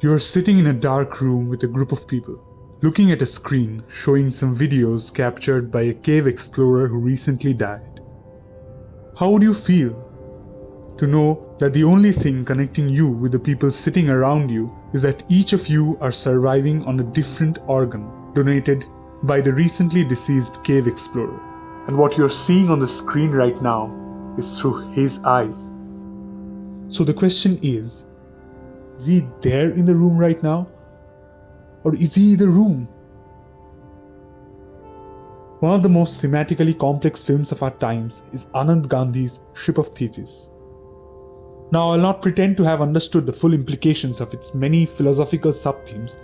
You are sitting in a dark room with a group of people, looking at a screen showing some videos captured by a cave explorer who recently died. How would you feel to know that the only thing connecting you with the people sitting around you is that each of you are surviving on a different organ donated by the recently deceased cave explorer? And what you're seeing on the screen right now is through his eyes. So the question is he there in the room right now? Or is he the room? One of the most thematically complex films of our times is Anand Gandhi's Ship of Theseus. Now, I'll not pretend to have understood the full implications of its many philosophical sub-themes,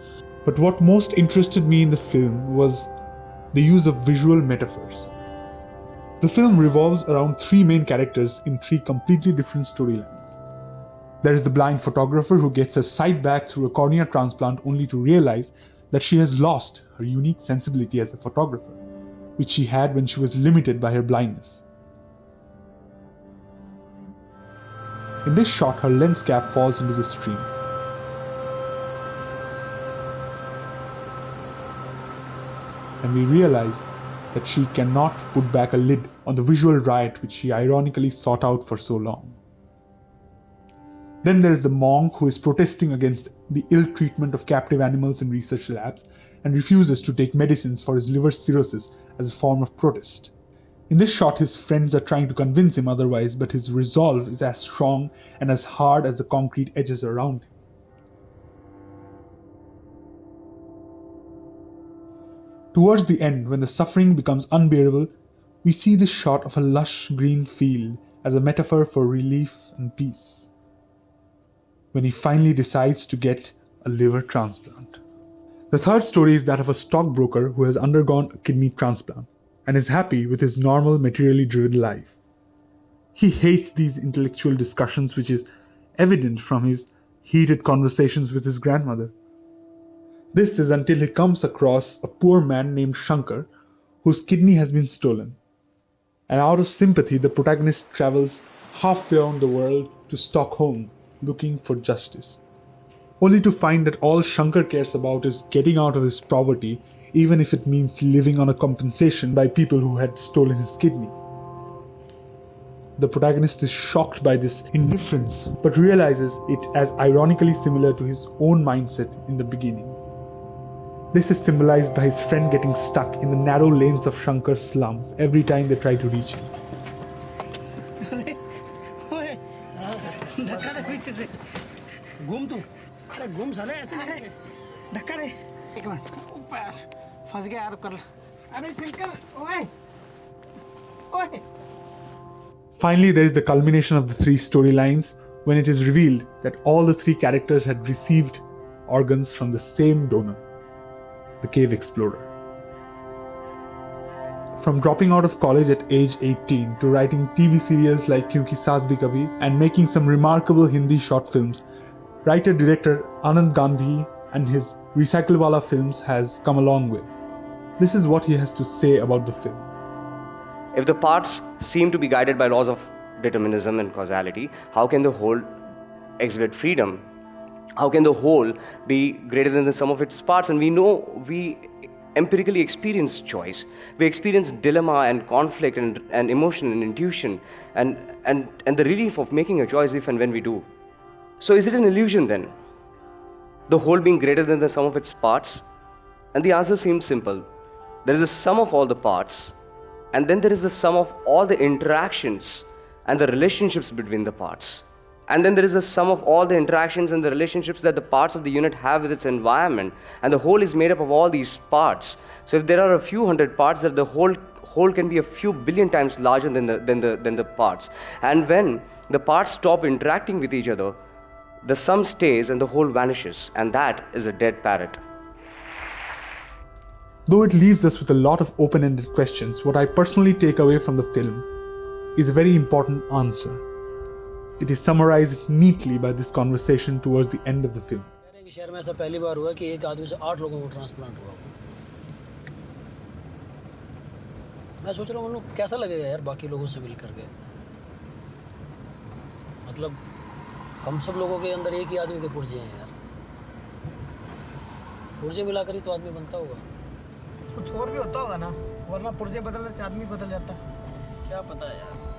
but what most interested me in the film was the use of visual metaphors. The film revolves around three main characters in three completely different storylines. There is the blind photographer who gets her sight back through a cornea transplant only to realize that she has lost her unique sensibility as a photographer, which she had when she was limited by her blindness. In this shot, her lens cap falls into the stream. And we realize that she cannot put back a lid on the visual riot which she ironically sought out for so long. Then there is the monk who is protesting against the ill treatment of captive animals in research labs and refuses to take medicines for his liver cirrhosis as a form of protest. In this shot, his friends are trying to convince him otherwise, but his resolve is as strong and as hard as the concrete edges around him. Towards the end, when the suffering becomes unbearable, we see this shot of a lush green field as a metaphor for relief and peace, when he finally decides to get a liver transplant. The third story is that of a stockbroker who has undergone a kidney transplant and is happy with his normal, materially driven life. He hates these intellectual discussions, which is evident from his heated conversations with his grandmother. This is until he comes across a poor man named Shankar, whose kidney has been stolen. And out of sympathy, the protagonist travels halfway around the world to Stockholm, looking for justice, only to find that all Shankar cares about is getting out of his poverty, even if it means living on a compensation by people who had stolen his kidney. The protagonist is shocked by this indifference, but realizes it as ironically similar to his own mindset in the beginning. This is symbolized by his friend getting stuck in the narrow lanes of Shankar's slums every time they try to reach him. Finally, there is the culmination of the three storylines when it is revealed that all the three characters had received organs from the same donor, the cave explorer. From dropping out of college at age 18 to writing TV serials like Kyunki Saas Bhi Kabhi and making some remarkable Hindi short films, writer-director Anand Gandhi and his Recyclewala films has come a long way. This is what he has to say about the film. If the parts seem to be guided by laws of determinism and causality, how can the whole exhibit freedom? How can the whole be greater than the sum of its parts? And we know we empirically experience choice. We experience dilemma and conflict and emotion and intuition and the relief of making a choice if and when we do. So is it an illusion then? The whole being greater than the sum of its parts? And the answer seems simple. There is a sum of all the parts, and then there is the sum of all the interactions and the relationships between the parts. And then there is a sum of all the interactions and the relationships that the parts of the unit have with its environment. And the whole is made up of all these parts. So if there are a few hundred parts, that the whole can be a few billion times larger than the parts. And when the parts stop interacting with each other, the sum stays and the whole vanishes. And that is a dead parrot. Though it leaves us with a lot of open-ended questions, what I personally take away from the film is a very important answer. It is summarized neatly by this conversation towards the end of the film. शहर में ऐसा पहली बार हुआ कि एक आदमी से 8 लोगों को ट्रांसप्लांट हुआ। मैं सोच रहा हूँ उन्हें कैसा लगेगा यार बाकी लोगों से मिल करके। मतलब हम सब लोगों के अंदर एक ही आदमी के पुर्जे हैं यार। पुर्जे मिलाकर ही तो आदमी बनता होगा। कुछ और भी होता होगा ना, वरना पुर्जे बदलने से आदमी बदल जाता। क्या पता है यार।